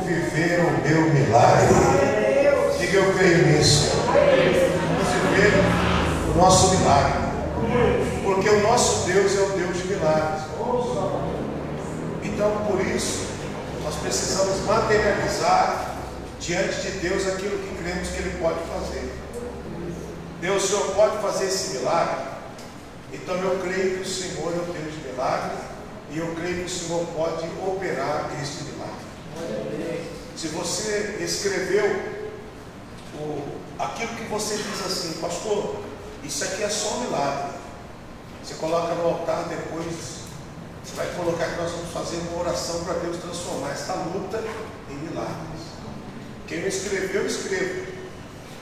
viver o meu milagre. Diga, eu creio nisso. Vamos viver o nosso milagre. Porque o nosso Deus é o Deus de milagres. Então, por isso, nós precisamos materializar diante de Deus aquilo que cremos que Ele pode fazer. Deus, o Senhor pode fazer esse milagre? Então eu creio que o Senhor é o Deus de milagre, e eu creio que o Senhor pode operar este milagre. Se você escreveu aquilo que você diz assim, pastor, isso aqui é só um milagre, você coloca no altar, depois você vai colocar que nós vamos fazer uma oração para Deus transformar esta luta em milagres. Quem não escreveu, escreva.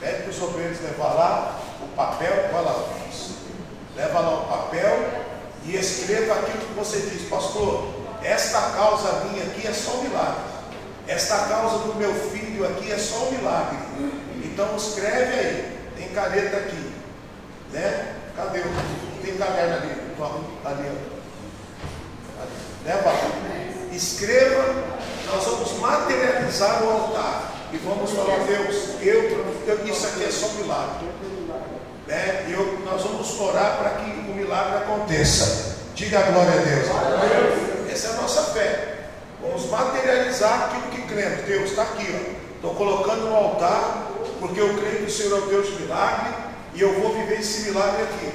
Pede para os obreiros levar lá o papel, vai lá, leva lá o papel e escreva aquilo que você diz, pastor, esta causa minha aqui é só um milagre, esta causa do meu filho aqui é só um milagre. Então escreve aí, tem caneta aqui, né? Cadê? Tem caderno ali, ali. Leva lá, escreva, nós vamos materializar o altar e vamos falar, Deus, isso aqui é só um milagre, né? Nós vamos orar para que o milagre aconteça. Diga a glória a Deus. Essa é a nossa fé. Vamos materializar aquilo que cremos. Deus está aqui, estou colocando no altar, porque eu creio que o Senhor é o Deus de milagre, e eu vou viver esse milagre aqui.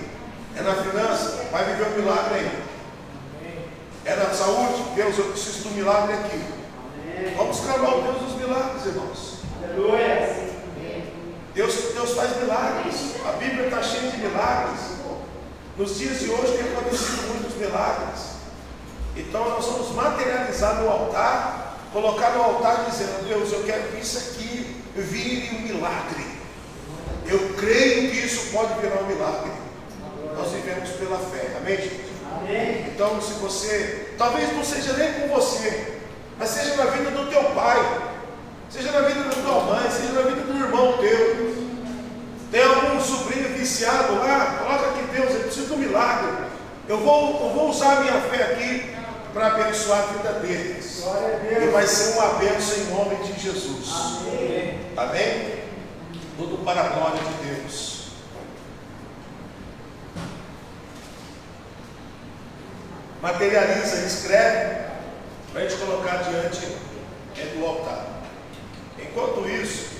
É na finança, vai viver um milagre aí. É na saúde, Deus, eu preciso do milagre aqui. Vamos clamar o Deus dos milagres, irmãos. Aleluia. Deus faz milagres. A Bíblia está cheia de milagres. Nos dias de hoje tem acontecido muitos milagres. Então nós vamos materializar no altar, colocar no altar dizendo, Deus, eu quero que isso aqui vire um milagre. Eu creio que isso pode virar um milagre. Nós vivemos pela fé. Amém, gente? Amém. Então, se você, talvez não seja nem com você, mas seja na vida do teu pai, seja na vida da tua mãe, seja na vida do irmão teu. Tem algum sobrinho viciado lá? Coloca aqui, Deus, eu preciso de um milagre. Eu vou usar a minha fé aqui para abençoar a vida deles. E vai ser uma bênção em nome de Jesus. Amém. Amém? Tudo para a glória de Deus. Materializa, escreve, para a gente colocar diante do altar. Enquanto isso,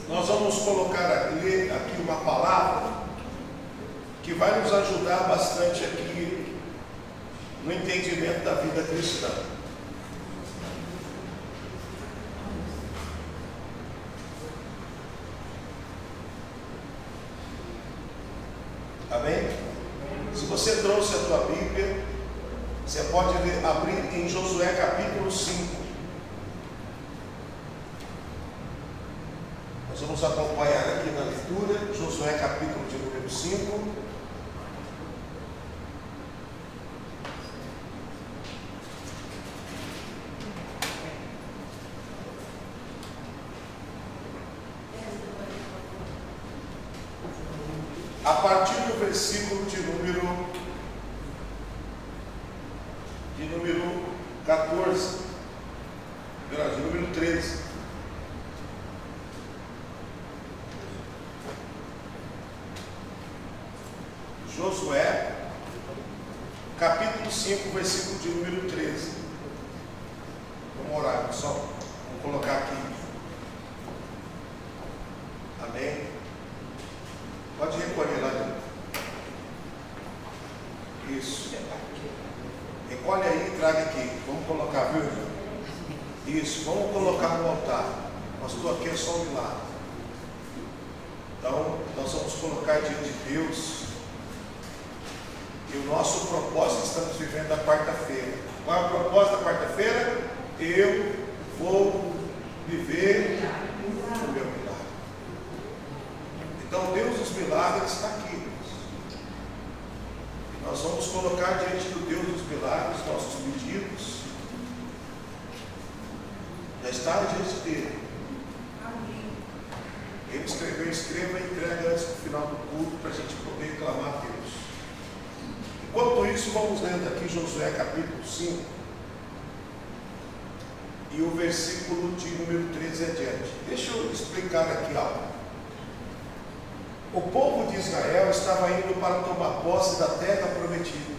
nós vamos colocar ler aqui uma palavra que vai nos ajudar bastante aqui no entendimento da vida cristã. Amém? Se você trouxe a tua Bíblia, você pode abrir em Josué capítulo 5. Nós vamos acompanhar aqui na leitura, Josué capítulo de número 5. A partir do versículo de número 14, de número 13. Josué, capítulo 5, versículo de número 13. Vamos orar, pessoal. Vamos colocar aqui. Amém? Pode recolher lá dentro. Isso. Recolhe aí e traga aqui. Vamos colocar, viu, irmão? Isso, vamos colocar no altar. Pastor, aqui é só um milagre. Então, nós vamos colocar diante de Deus. E o nosso propósito, estamos vivendo a quarta-feira. Qual é o propósito da quarta-feira? Eu vou viver o meu milagre. Então, Deus dos milagres está aqui. E nós vamos colocar diante do Deus dos milagres nossos pedidos. Já está diante dele. Ele escreveu, escreva e entrega antes do final do culto para a gente poder clamar a Deus. Enquanto isso, vamos lendo aqui Josué capítulo 5. e o versículo de número 13 adiante. Deixa eu explicar aqui algo. O povo de Israel estava indo para tomar posse da terra prometida.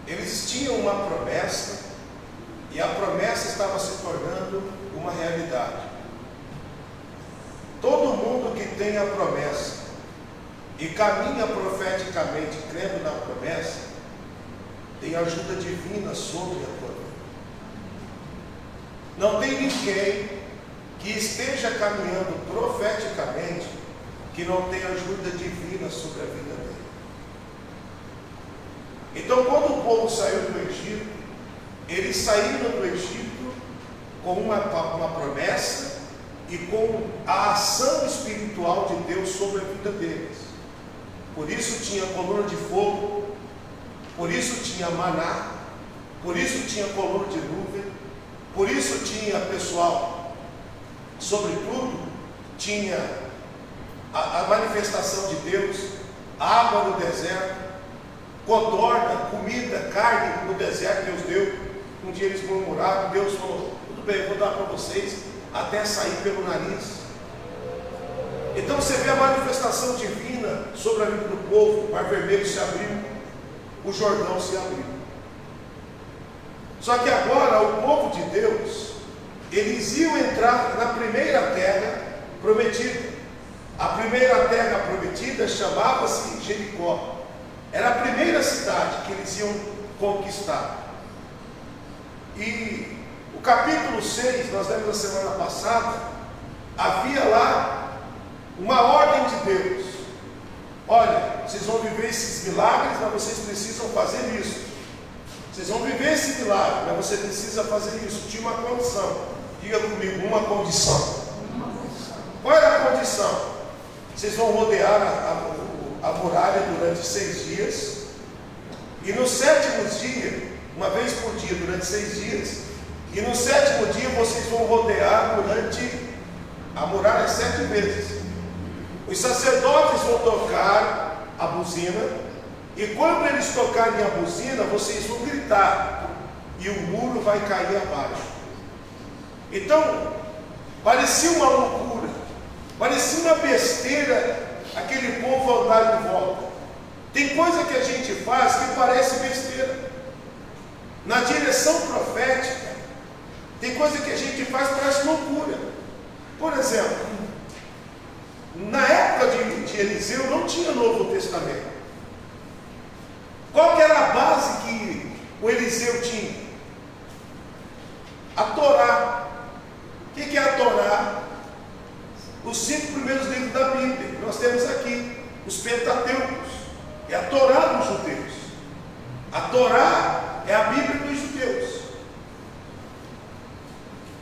Eles tinham uma promessa, e a promessa estava se tornando uma realidade. Todo mundo que tem a promessa e caminha profeticamente crendo na promessa, tem ajuda divina sobre a tua vida. Não tem ninguém que esteja caminhando profeticamente que não tenha ajuda divina sobre a vida dele. Então, quando o povo saiu do Egito, eles saíram do Egito com uma promessa e com a ação espiritual de Deus sobre a vida deles. Por isso tinha coluna de fogo, por isso tinha maná, por isso tinha coluna de nuvem, por isso tinha, pessoal, sobretudo, tinha a manifestação de Deus, água no deserto, codorna, comida, carne no deserto, Deus deu. Um dia eles murmuraram, Deus falou, tudo bem, eu vou dar para vocês, até sair pelo nariz. Então você vê a manifestação divina sobre a vida do povo. O Mar Vermelho se abriu, o Jordão se abriu. Só que agora o povo de Deus, eles iam entrar na primeira terra prometida. A primeira terra prometida chamava-se Jericó. Era a primeira cidade que eles iam conquistar. E o capítulo 6, nós lemos na semana passada, havia lá uma ordem de Deus. Olha, vocês vão viver esses milagres, mas vocês precisam fazer isso. Vocês vão viver esse milagre, mas você precisa fazer isso. Tinha uma condição. Diga comigo, uma condição. Qual era a condição? Vocês vão rodear a muralha durante 6 dias. E no 7º dia, uma vez por dia, durante 6 dias. E no 7º dia vocês vão rodear durante a muralha 7 vezes. Os sacerdotes vão tocar a buzina. E quando eles tocarem a buzina, vocês vão gritar. E o muro vai cair abaixo. Então, parecia uma loucura. Parecia uma besteira aquele povo andar em volta. Tem coisa que a gente faz que parece besteira. Na direção profética, tem coisa que a gente faz que parece loucura. Por exemplo, na época de Eliseu não tinha Novo Testamento. Qual que era a base que o Eliseu tinha? A Torá. O que é a Torá? Os 5 primeiros livros da Bíblia que nós temos aqui, os Pentateucos. É a Torá dos judeus. A Torá é a Bíblia dos judeus.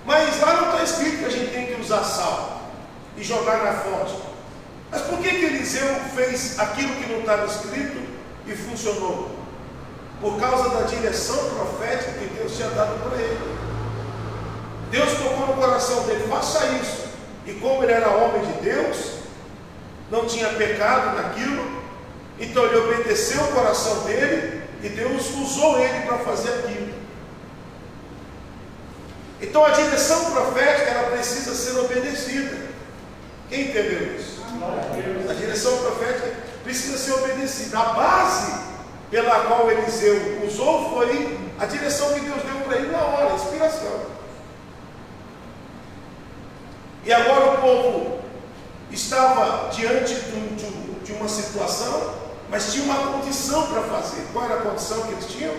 Mas lá não está escrito que a gente tem que usar sal e jogar na fonte. Mas por que Eliseu fez aquilo que não estava escrito e funcionou? Por causa da direção profética que Deus tinha dado para ele. Deus tocou no coração dele, faça isso. E como ele era homem de Deus, não tinha pecado naquilo, então ele obedeceu o coração dele e Deus usou ele para fazer aquilo. Então a direção profética ela precisa ser obedecida. Quem entendeu isso? A direção profética precisa ser obedecida. A base pela qual Eliseu usou foi a direção que Deus deu para ele na hora, a inspiração. E agora o povo estava diante de uma situação, mas tinha uma condição para fazer. Qual era a condição que eles tinham?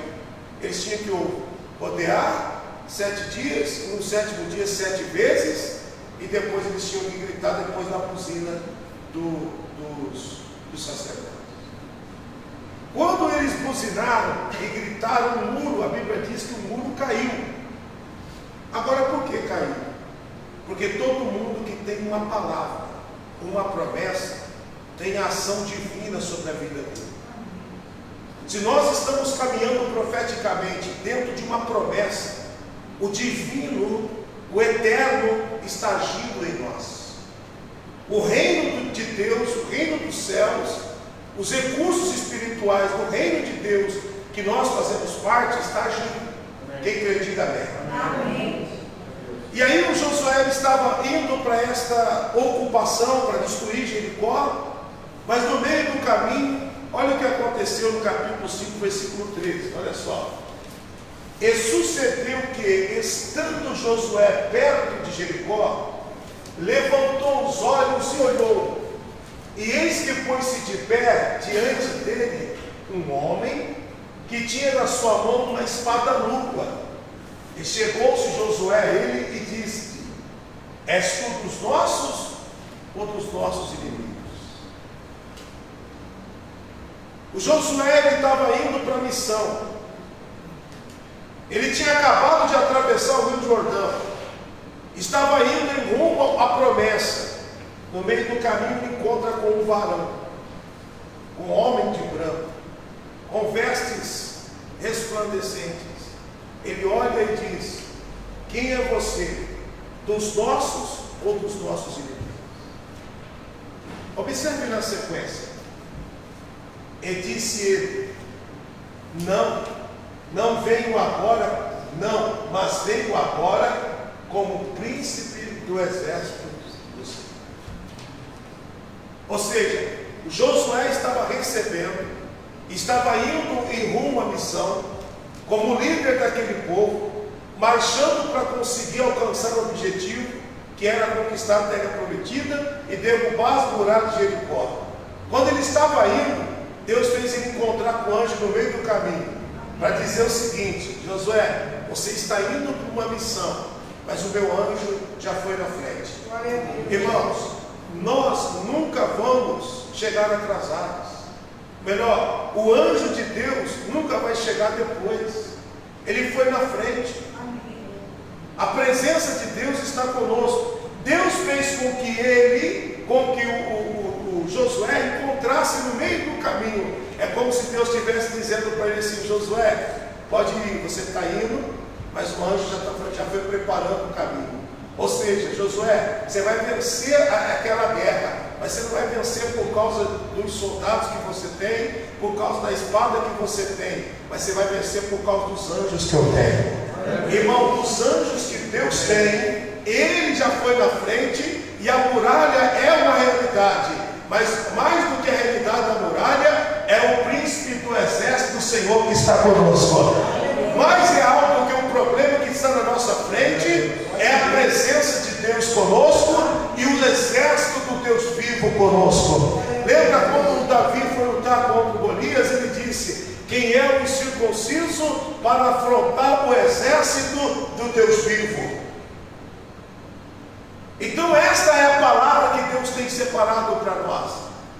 Eles tinham que rodear 7 dias, no 7º dia 7 vezes, e depois eles tinham que gritar depois na buzina dos sacerdotes. Quando eles buzinaram e gritaram no muro, a Bíblia diz que o muro caiu. Agora por que caiu? Porque todo mundo que tem uma palavra, uma promessa, tem a ação divina sobre a vida dele. Se nós estamos caminhando profeticamente dentro de uma promessa, o divino, o eterno está agindo em nós. O reino de Deus, o reino dos céus, os recursos espirituais do reino de Deus que nós fazemos parte está agindo. Quem crê, diga amém. Amém. E aí o Josué estava indo para esta ocupação, para destruir Jericó, mas no meio do caminho, olha o que aconteceu no capítulo 5, versículo 13, olha só. E sucedeu que, estando Josué perto de Jericó, levantou os olhos e olhou, e eis que pôs-se de pé diante dele um homem que tinha na sua mão uma espada nua. E chegou-se Josué a ele e disse: És tu dos nossos ou dos nossos inimigos? O Josué estava indo para a missão. Ele tinha acabado de atravessar o Rio Jordão. Estava indo em rumo à promessa. No meio do caminho ele encontra com um varão, um homem de branco, com vestes resplandecentes. Ele olha e diz: quem é você? Dos nossos ou dos nossos inimigos? Observe na sequência. E disse ele: não venho agora, não, mas venho agora como príncipe do exército do Senhor. Ou seja, Josué estava recebendo, estava indo em rumo à missão, como líder daquele povo, marchando para conseguir alcançar o objetivo, que era conquistar a terra prometida e derrubar as muralhas de Jericó. Quando ele estava indo, Deus fez ele encontrar com o anjo no meio do caminho, para dizer o seguinte: Josué, você está indo para uma missão, mas o meu anjo já foi na frente. Irmãos, nós nunca vamos chegar atrasados. Melhor, o anjo de Deus nunca vai chegar depois. Ele foi na frente. A presença de Deus está conosco. Deus fez com que o Josué encontrasse no meio do caminho. É como se Deus estivesse dizendo para ele assim: Josué, pode ir, você está indo, mas o anjo já foi preparando o caminho. Ou seja, Josué, você vai vencer aquela guerra, mas você não vai vencer por causa dos soldados que você tem, por causa da espada que você tem, mas você vai vencer por causa dos anjos que eu tenho. Irmão, os anjos que Deus tem, Ele já foi na frente, e a muralha é uma realidade, mas mais do que a realidade da muralha, é o príncipe do exército do Senhor que está conosco. Mais real do que o problema que está na nossa frente é a presença de Deus conosco e o exército do Deus vivo conosco. Lembra quando Davi foi lutar contra Golias? Ele disse: quem é o incircunciso para afrontar o exército do Deus vivo? Então esta é a palavra que Deus tem separado para nós.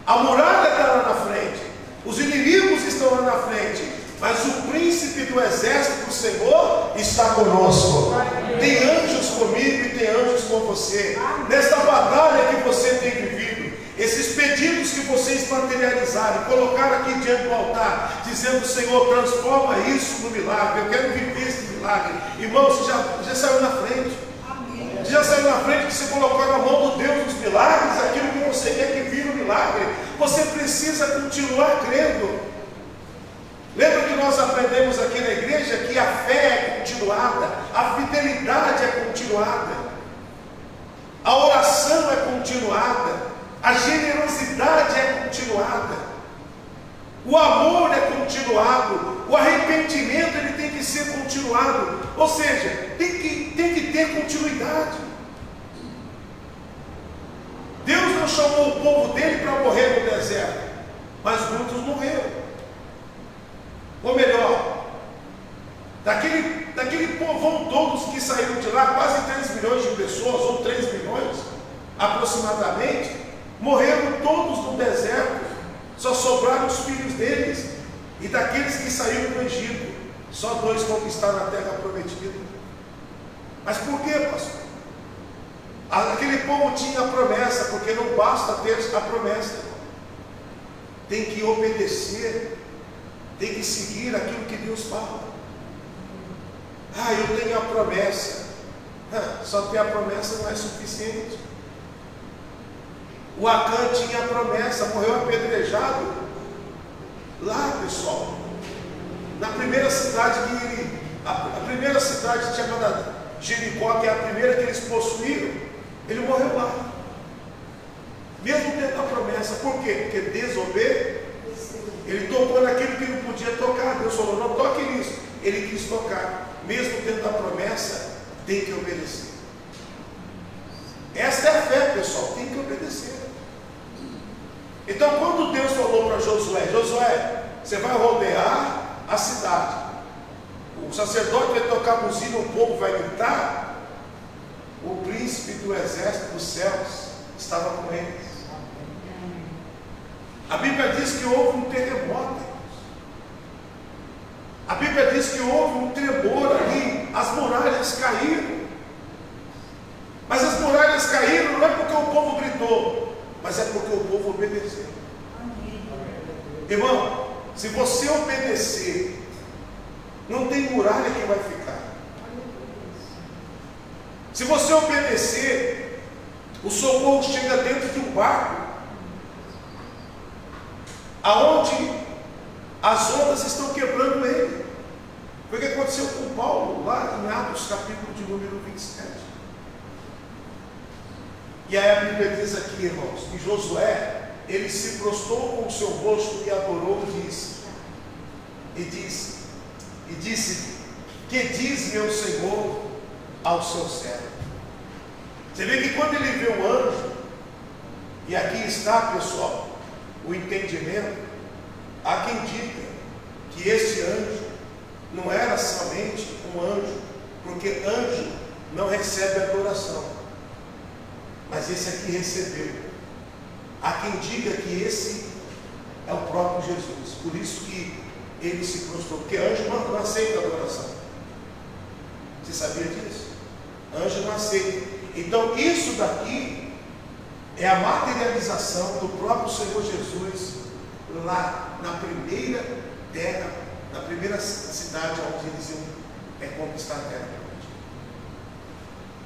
A muralha está lá na frente, os inimigos estão lá na frente, mas o príncipe do exército do Senhor está conosco. Tem anjos comigo e tem anjos com você. Nesta batalha que você tem vivido, esses pedidos que vocês materializaram, colocaram aqui diante do altar, dizendo: Senhor, transforma isso no milagre, eu quero viver esse milagre. Irmão, você já saiu na frente. Você já saiu na frente, que você colocou na mão do Deus dos milagres, aquilo que você quer que vire um milagre. Você precisa continuar crendo. Lembra que nós aprendemos aqui na igreja que a fé é continuada, a fidelidade é continuada, a oração é continuada, a generosidade é continuada, o amor é continuado, o arrependimento ele tem que ser continuado. Ou seja, tem que ter continuidade. Deus não chamou o povo dele para morrer no deserto, mas muitos morreram. Ou melhor, daquele povão todos que saíram de lá, quase 3 milhões de pessoas, ou 3 milhões aproximadamente, morreram todos no deserto. Só sobraram os filhos deles. E daqueles que saíram do Egito, só 2 conquistaram a terra prometida. Mas por que, pastor? Aquele povo tinha a promessa, porque não basta ter a promessa, tem que obedecer, tem que seguir aquilo que Deus fala. Eu tenho a promessa. Só ter a promessa não é suficiente. O Acã tinha a promessa, morreu apedrejado lá, pessoal, na primeira cidade A primeira cidade chamada Jericó, que é a primeira que eles possuíram, ele morreu lá. Mesmo tendo a promessa. Por quê? Porque desobedeceu. Ele tocou naquilo que não podia tocar. Deus falou, não toque nisso. Ele quis tocar. Mesmo tendo a promessa, tem que obedecer. Esta é a fé, pessoal. Tem que obedecer. Então, quando Deus falou para Josué, Josué, você vai rodear a cidade. O sacerdote vai tocar buzina, o povo vai gritar. O príncipe do exército dos céus estava com eles. A Bíblia diz que houve um terremoto. A Bíblia diz que houve um tremor ali, as muralhas caíram. Mas as muralhas caíram não é porque o povo gritou, mas é porque o povo obedeceu. Irmão, se você obedecer, não tem muralha que vai ficar. Se você obedecer, o socorro chega dentro de um barco, aonde as ondas estão quebrando ele. Foi o que aconteceu com Paulo, lá em Atos, capítulo de número 27. E aí a Bíblia diz aqui, irmãos, que Josué, ele se prostrou com o seu rosto e adorou e disse, que diz meu Senhor ao seu servo? Você vê que quando ele vê o anjo, e aqui está, pessoal, o entendimento, há quem diga que esse anjo não era somente um anjo, porque anjo não recebe adoração, mas esse aqui recebeu. Há quem diga que esse é o próprio Jesus, por isso que ele se prostrou, porque anjo não aceita adoração. Você sabia disso? Anjo não aceita. Então isso daqui é a materialização do próprio Senhor Jesus lá na primeira terra, na primeira cidade onde eles iam conquistar a terra.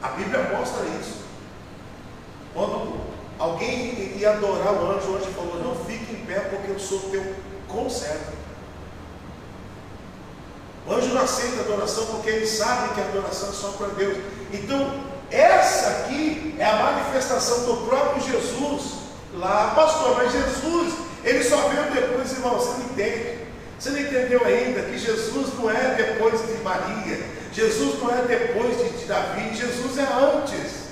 A Bíblia mostra isso. Quando alguém ia adorar o anjo falou, não fique em pé porque eu sou teu conservo. O anjo não aceita adoração porque ele sabe que a adoração é só para Deus. Então, essa aqui é a manifestação do próprio Jesus lá. Pastor, mas Jesus, ele só veio depois, irmão, você não entende. Você não entendeu ainda que Jesus não é depois de Maria, Jesus não é depois de Davi, Jesus é antes.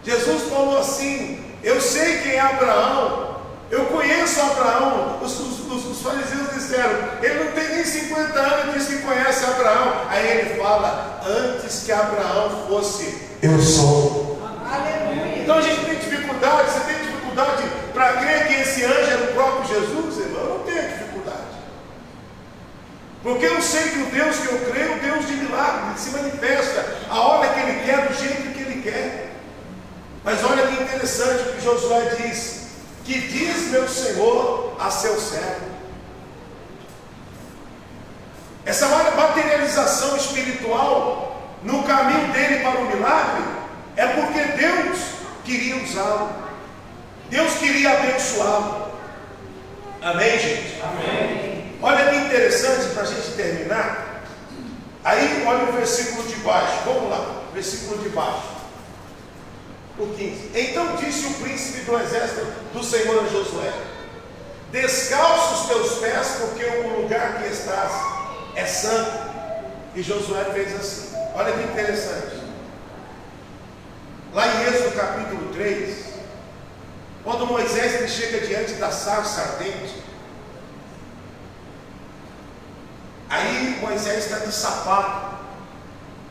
Jesus falou assim, eu sei quem é Abraão, eu conheço Abraão. Os fariseus disseram, ele não tem nem 50 anos e diz que conhece Abraão. Aí ele fala, antes que Abraão fosse, eu sou. Aleluia. Então a gente tem dificuldade, você tem dificuldade para crer que esse anjo era o próprio Jesus, irmão? Eu não tenho dificuldade. Porque eu sei que o Deus que eu creio é o Deus de milagre, ele se manifesta a hora que ele quer, do jeito que ele quer. Mas olha que interessante o que Josué diz, que diz meu Senhor a seu servo. Essa materialização espiritual no caminho dele para o milagre é porque Deus queria usá-lo, Deus queria abençoá-lo. Amém, gente? Amém. Olha que interessante para a gente terminar. Aí olha o versículo de baixo, vamos lá, versículo de baixo. O 15. Então disse o príncipe do exército do Senhor a Josué, descalça os teus pés, porque o lugar que estás é santo. E Josué fez assim. Olha que interessante. Lá em Êxodo capítulo 3, quando Moisés ele chega diante da sarça ardente, aí Moisés está de sapato.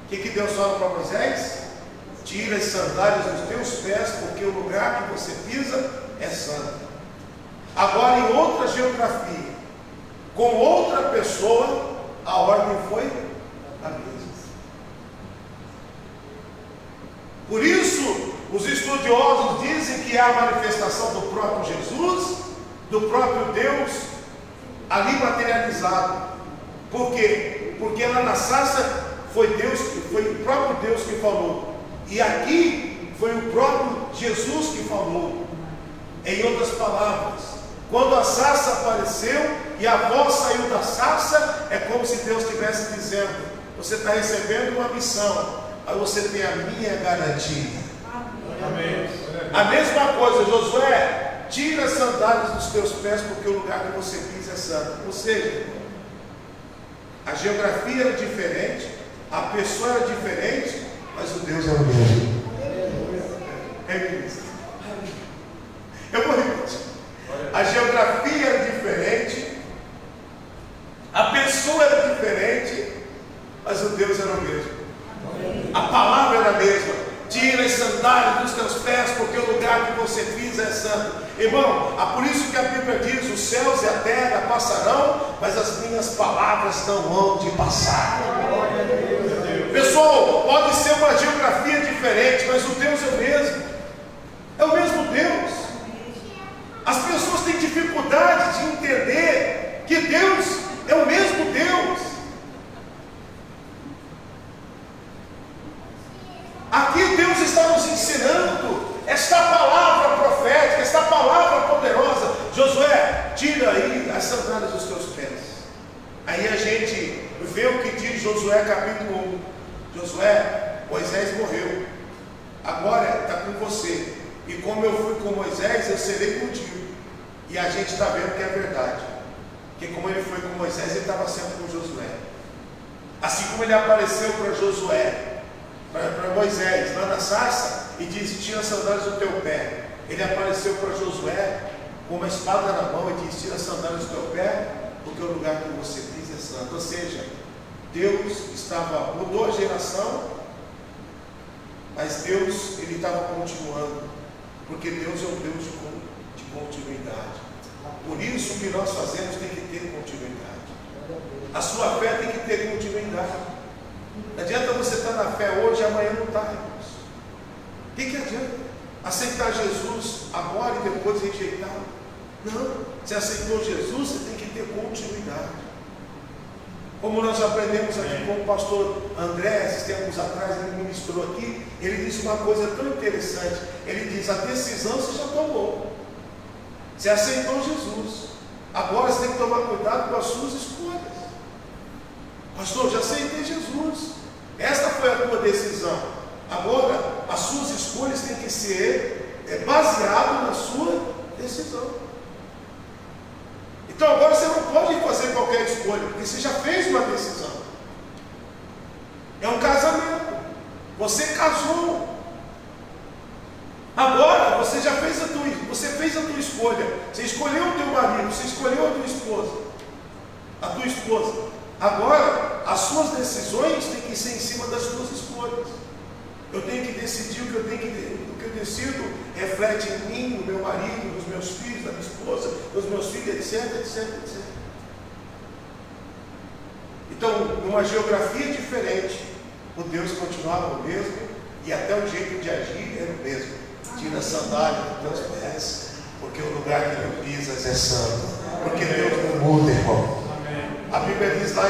O que Deus fala para Moisés? Tira as sandálias dos teus pés, porque o lugar que você pisa é santo. Agora, em outra geografia, com outra pessoa, a ordem foi a mesma. Por isso, os estudiosos dizem que é a manifestação do próprio Jesus, do próprio Deus, ali materializado. Por quê? Porque lá na sarça foi o próprio Deus que falou. E aqui foi o próprio Jesus que falou. Em outras palavras, quando a sarça apareceu, e a voz saiu da sarça, é como se Deus estivesse dizendo: você está recebendo uma missão, aí você tem a minha garantia. Amém. A mesma coisa, Josué, tira as sandálias dos teus pés, porque o lugar que você pisa é santo. Ou seja, a geografia era diferente, a pessoa era diferente, mas o Deus era o mesmo. Eu vou repetir. A geografia era diferente, a pessoa era diferente, mas o Deus era o mesmo. A palavra era a mesma. Tira as sandálias dos teus pés, porque o lugar que você pisa é santo. Irmão, é por isso que a Bíblia diz: os céus e a terra passarão, mas as minhas palavras não hão de passar. Pessoal, pode ser uma geografia diferente, mas o Deus é o mesmo. É o mesmo Deus. As pessoas têm dificuldade de entender que Deus é o mesmo Deus. Aqui Deus está nos ensinando esta palavra profética, esta palavra poderosa. Josué, tira aí as sandálias dos teus pés. Aí a gente vê o que diz Josué capítulo 1. Josué, Moisés morreu, agora está com você, e como eu fui com Moisés, eu serei contigo. E a gente está vendo que é verdade, que como ele foi com Moisés, ele estava sempre com Josué. Assim como ele apareceu para Josué, para Moisés lá na sarça, e disse: tira as sandálias do teu pé. Ele apareceu para Josué com uma espada na mão e disse: tira as sandálias do teu pé, porque o lugar que você pisa é santo. Ou seja, Deus mudou a geração, mas Deus, ele estava continuando, porque Deus é um Deus de continuidade. Por isso o que nós fazemos tem que ter continuidade. A sua fé tem que ter continuidade. Não adianta você estar na fé hoje e amanhã não está, irmãos. O que adianta? Aceitar Jesus agora e depois rejeitá-lo? Não. Você aceitou Jesus, você tem que ter continuidade. Como nós aprendemos aqui com o pastor André, esses tempos atrás, ele ministrou aqui, ele disse uma coisa tão interessante. Ele diz: a decisão você já tomou. Você aceitou Jesus. Agora você tem que tomar cuidado com as suas escolhas. Pastor, já aceitei Jesus. Esta foi a tua decisão. Agora, as suas escolhas têm que ser baseadas na sua decisão. Então agora você não pode fazer qualquer escolha, porque você já fez uma decisão. É um casamento. Você casou. Agora você já fez a tua escolha. Você escolheu o teu marido, você escolheu a tua esposa. A tua esposa. Agora, as suas decisões têm que ser em cima das suas escolhas. Eu tenho que decidir o que eu decido reflete em mim, no meu marido, nos meus filhos, na minha esposa, nos meus filhos, etc, etc, etc. Então, numa geografia diferente, o Deus continuava o mesmo, e até o jeito de agir era o mesmo. Tira a sandália dos teus pés, porque o lugar que tu pisas é santo. Porque Deus não muda, irmão. A Bíblia diz lá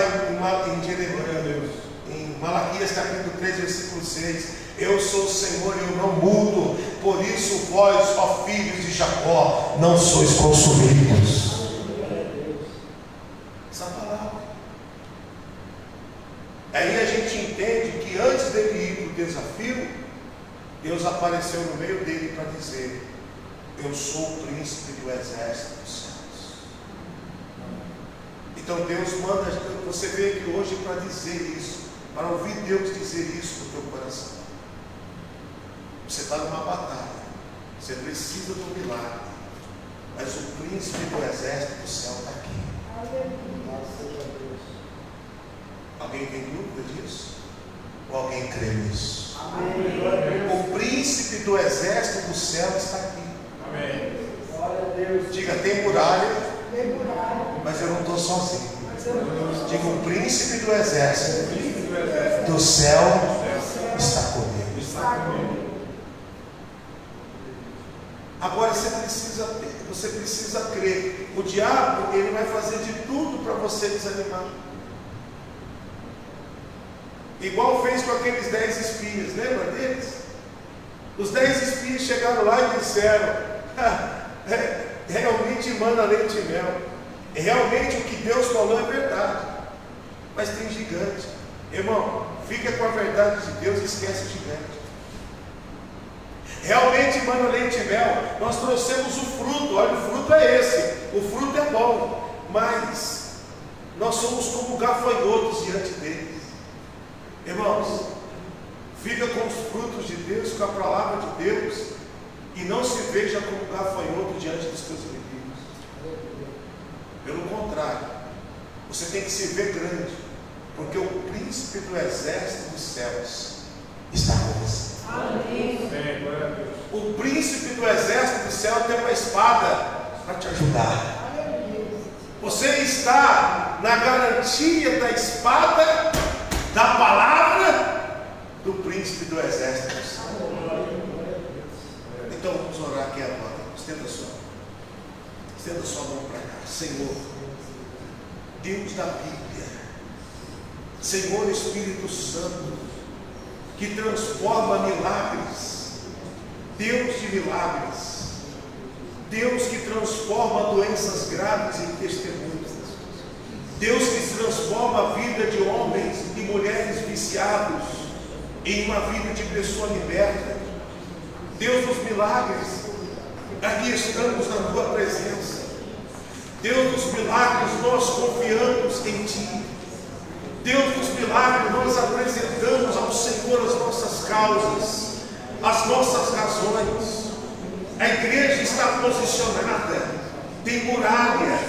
em Jeremias, em Malaquias capítulo 3, versículo 6: eu sou o Senhor e eu não mudo, por isso vós, ó filhos de Jacó, não sois consumidos. Essa palavra. Aí a gente entende que antes dele ir para o desafio, Deus apareceu no meio dele para dizer: eu sou o príncipe do exército dos céus. Então Deus manda, você veio aqui hoje para dizer isso, para ouvir Deus dizer isso no teu coração. Você está numa batalha, você precisa do milagre, mas o príncipe do exército do céu está aqui. Alguém tem dúvida disso? Ou alguém crê nisso? Amém. O príncipe do exército do céu está aqui. Amém. Diga: tem muralha, mas eu não estou sozinho. Diga: o príncipe do exército do céu está comigo. Agora você precisa crer. O diabo, ele vai fazer de tudo para você desanimar. Igual fez com aqueles 10 espias, lembra deles? Os 10 espias chegaram lá e disseram: realmente manda leite e mel. Realmente o que Deus falou é verdade, mas tem gigante. Irmão, fica com a verdade de Deus e esquece o gigante. Realmente, mano, leite e mel, nós trouxemos o fruto. Olha, o fruto é esse, o fruto é bom, mas nós somos como gafanhotos diante deles. Irmãos, fica com os frutos de Deus, com a palavra de Deus, e não se veja como gafanhoto diante dos teus inimigos. Pelo contrário, você tem que se ver grande, porque o príncipe do exército dos céus está com você. Amém. O príncipe do exército do céu tem uma espada para te ajudar. Você está na garantia da espada, da palavra do príncipe do exército do céu. Então vamos orar aqui agora. Estenda sua mão para cá. Senhor, Deus da Bíblia, Senhor Espírito Santo, que transforma milagres, Deus de milagres, Deus que transforma doenças graves em testemunhos, Deus que transforma a vida de homens e mulheres viciados em uma vida de pessoa liberta. Deus dos milagres, aqui estamos na tua presença. Deus dos milagres, nós confiamos em ti. Deus dos milagres, nós apresentamos ao Senhor as nossas causas, as nossas razões. A igreja está posicionada, tem muralha,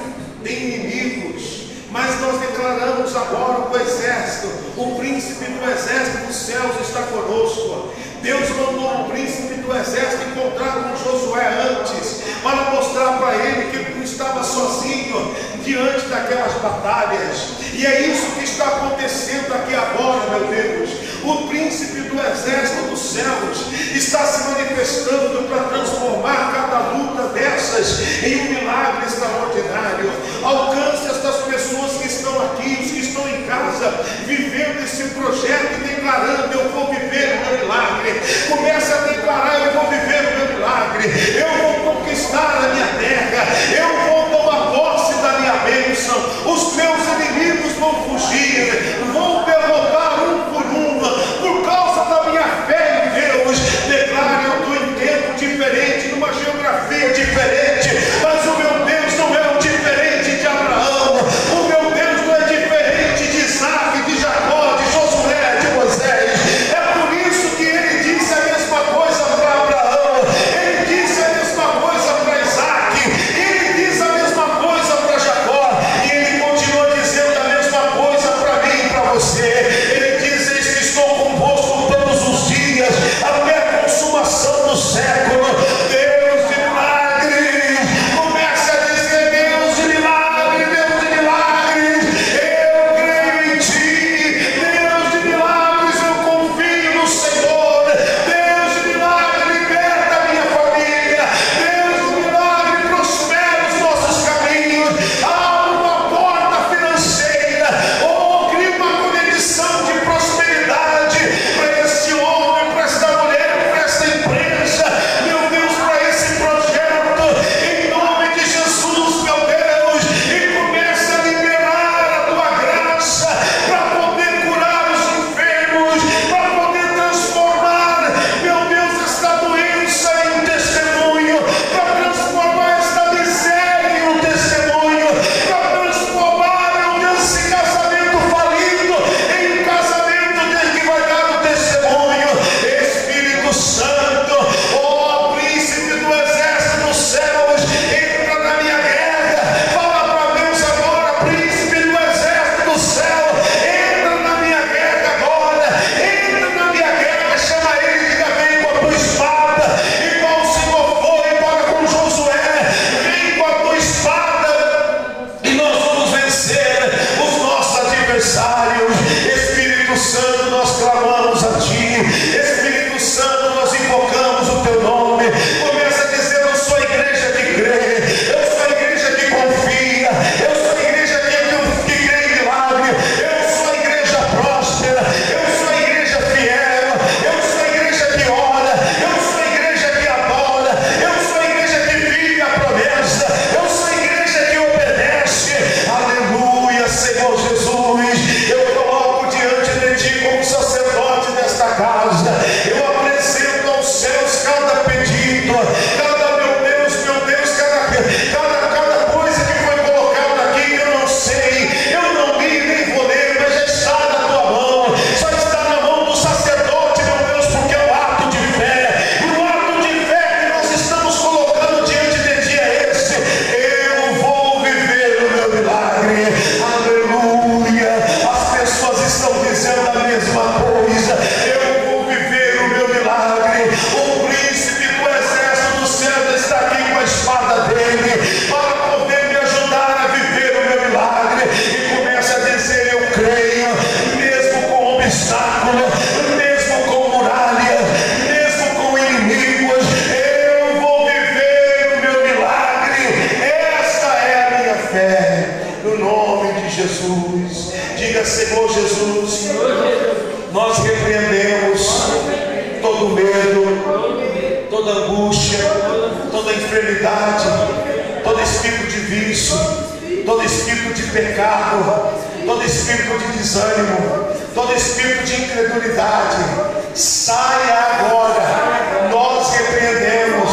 tem inimigos, mas nós declaramos agora o exército, o príncipe do exército dos céus está conosco. Deus mandou o príncipe do exército encontrar com Josué antes, para mostrar para ele que ele não estava sozinho diante daquelas batalhas. E é isso que está acontecendo aqui agora, meu Deus. O príncipe do exército dos céus está se manifestando para transformar cada luta dessas em um milagre extraordinário. Alcance estas pessoas que estão aqui, os que estão em casa, vivendo esse projeto e declarando: eu vou viver o meu milagre. Comece a declarar: eu vou viver o meu milagre, eu vou conquistar a minha terra, eu vou tomar posse da minha bênção, os meus inimigos vão fugir, vão derrotar um por causa da minha fé em Deus. Declare: eu estou em tempo diferente, numa geografia diferente, mas o meu Deus não é o diferente de Abraão, o meu Deus não é diferente de Isaac, de Jacó, de Josué, de Moisés. É por isso que ele disse a mesma coisa para Abraão, ele disse a mesma coisa para Isaac, ele diz a mesma coisa para Jacó, e ele continua dizendo a mesma coisa para mim e para você. Ele diz: eis que estou convosco todos os dias, até a consumação do século. Deus de milagres, comece a dizer: Deus de milagres, Deus de milagres, eu creio em ti. Deus de milagres, eu confio no Senhor. Deus de milagres, liberta a minha família. Deus de milagres, prospera os nossos caminhos. Abre uma porta financeira, ou cria uma conexão de prosperidade para esse homem, para esta mulher, para esta empresa, meu Deus, para esse projeto, em nome de Jesus, meu Deus, e comece a liberar a tua graça para poder curar os enfermos, para poder transformar, meu Deus, esta doença em testemunho, para transformar esta miséria em um testemunho, para transformar, meu Deus, esse casamento falido em um casamento que vai dar um testemunho. Espírito Santo, ó príncipe do exército dos céus, entra na minha guerra. Fala para Deus agora: príncipe do exército do céu, entra na minha guerra agora, entra na minha guerra. Chama ele e diga: vem com a tua espada, igual o Senhor foi para com Josué. Vem com a tua espada e nós vamos vencer os nossos adversários. Espírito Santo, nós clamamos a ti. Espírito Santo, nós invocamos o teu nome. Começa a dizer: eu sou a igreja que crê, eu sou a igreja que confia, eu sou a igreja que crê em milagre, eu sou a igreja próspera, eu sou a igreja fiel, eu sou a igreja que ora, eu sou a igreja que adora, eu sou a igreja que vive a promessa, eu sou a igreja que obedece, mesmo com muralha, mesmo com inimigos, eu vou viver o meu milagre. Esta é a minha fé, no nome de Jesus. Diga: Senhor Jesus, nós repreendemos todo medo, toda angústia, toda enfermidade, todo espírito de vício, todo espírito de pecado, todo espírito de desânimo, todo espírito de incredulidade. Saia agora. Nós repreendemos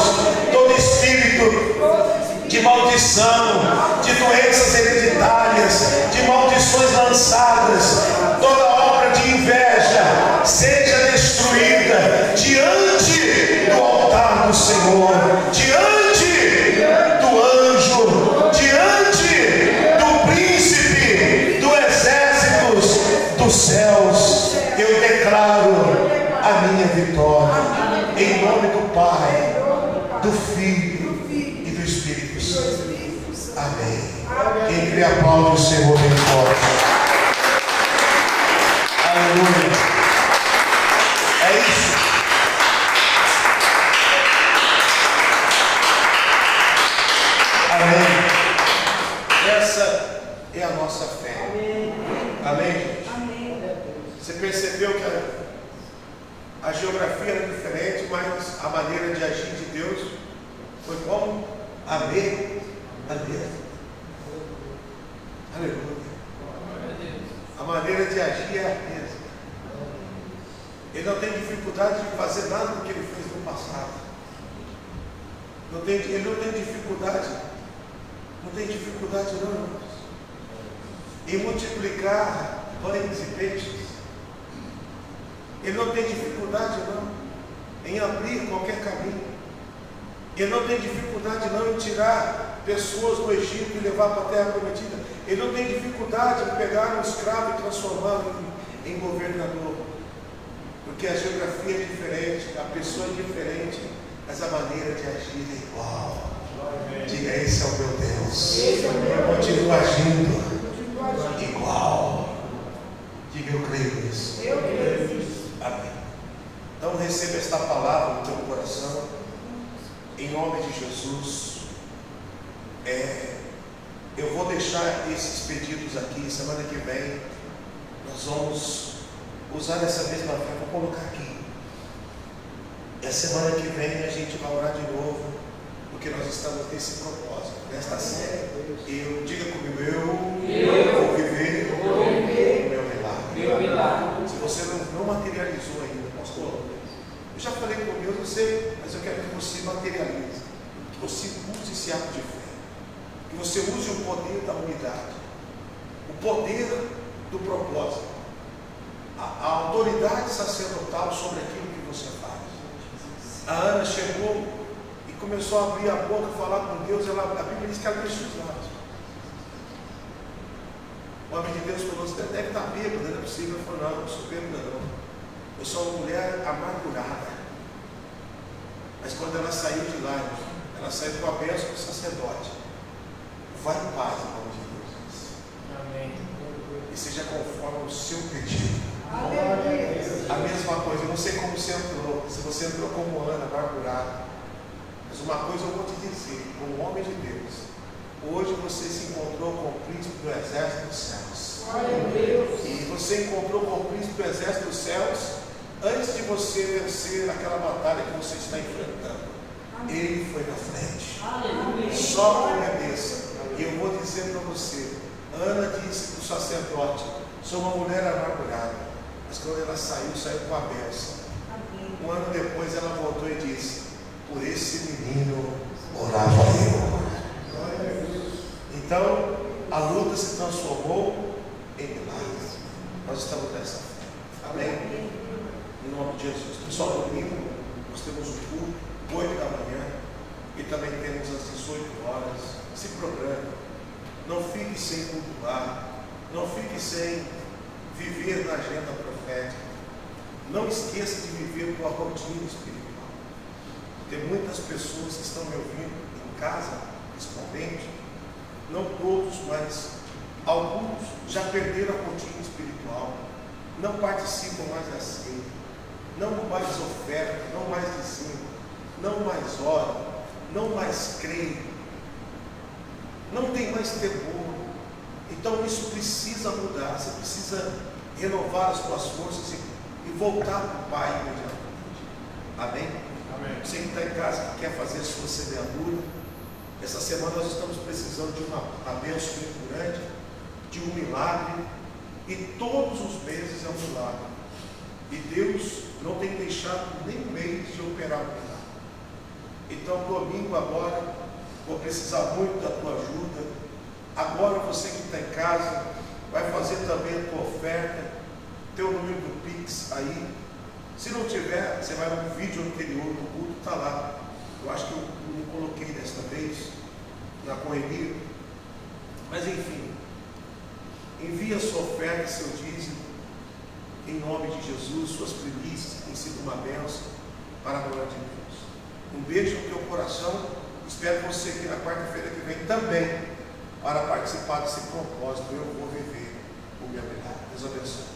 todo espírito de maldição, de doenças hereditárias, de maldições lançadas, toda obra de inveja seja destruída diante do altar do Senhor, diante do anjo, diante do príncipe dos exércitos dos céus. Eu declaro a minha vitória, em nome do Pai, do Filho e do Espírito Santo. Amém. Quem crê, aplaude o Senhor bem forte. Aleluia. É isso. Amém. Essa é a nossa fé. Amém, gente? Você percebeu que a geografia era diferente, mas a maneira de agir de Deus foi como? A mesma. Aleluia. A maneira de agir é a mesma. Ele não tem dificuldade de fazer nada do que ele fez no passado. Ele não tem dificuldade. Não tem dificuldade não, irmãos, em multiplicar pães e peixes. Ele não tem dificuldade não em abrir qualquer caminho. Ele não tem dificuldade não em tirar pessoas do Egito e levar para a terra prometida. Ele não tem dificuldade em pegar um escravo e transformá-lo em governador. Porque a geografia é diferente, a pessoa é diferente, mas a maneira de agir é igual. Diga: esse é o meu Deus. Continua agindo igual. Diga: eu creio nisso. Amém. Então receba esta palavra no teu coração, em nome de Jesus. Eu vou deixar esses pedidos aqui. Semana que vem nós vamos usar essa mesma fé. Vou colocar aqui. E a semana que vem a gente vai orar de novo, porque nós estamos nesse propósito, nesta série. Diga comigo: eu vou viver o meu milagre. Se você não materializou ainda, pastor, eu já falei com Deus, eu sei, mas eu quero que você materialize, que você use esse ato de fé, que você use o poder da unidade, o poder do propósito, a autoridade sacerdotal sobre aquilo que você faz. A Ana chegou e começou a abrir a boca, falar com Deus. A Bíblia diz que ela deixou os lábios. O homem de Deus falou: você deve estar bêbado, não é possível. Ele falou: não, não sou bêbado não. Eu sou uma mulher amargurada. Mas quando ela saiu de lá, ela saiu com a bênção do sacerdote. Vai em paz, em nome de Deus. Amém. E seja conforme o seu pedido. Amém. A mesma coisa, eu não sei como você entrou, se você entrou como Ana, amargurada. Mas uma coisa eu vou te dizer, como homem de Deus, hoje você se encontrou com o príncipe do exército dos céus. E você encontrou com o príncipe do exército dos céus antes de você vencer aquela batalha que você está enfrentando. Ele foi na frente. Só obedeça. E eu vou dizer para você, Ana disse para o sacerdote: sou uma mulher amargurada. Mas quando ela saiu com a bênção. Um ano depois ela voltou e disse: por esse menino orava eu. Então a luta se transformou em milagre. Nós estamos nessa fé. Amém? Em nome de Jesus. Pessoal, domingo nós temos o culto 8 da manhã e também temos às 18 horas. Se programe. Não fique sem cultuar. Não fique sem viver na agenda profética. Não esqueça de viver com a rotina espiritual. Tem muitas pessoas que estão me ouvindo em casa, principalmente, não todos, mas alguns já perderam a rotina espiritual. não participam mais da ceia, não mais ofertam, não mais dizimam, não mais oram, não mais creem, não tem mais temor. Então isso precisa mudar, você precisa renovar as suas forças e voltar para o Pai imediatamente. Amém? Amém. Você que está em casa, que quer fazer a sua semeadura, essa semana nós estamos precisando de uma bênção muito grande, de um milagre, e todos os meses é um milagre. E Deus não tem deixado nem um mês de operar um milagre. Então, domingo agora, vou precisar muito da tua ajuda. Agora você que está em casa, vai fazer também a tua oferta, teu número do Pix aí. Se não tiver, você vai no vídeo anterior do culto, está lá. Eu acho que eu não coloquei desta vez, na correria. Mas enfim, envie a sua oferta, seu dízimo, em nome de Jesus, suas primícias, que tem sido uma bênção para a glória de Deus. Um beijo no teu coração, espero você aqui na quarta-feira que vem também, para participar desse propósito. Eu vou viver o meu milagre. Deus abençoe.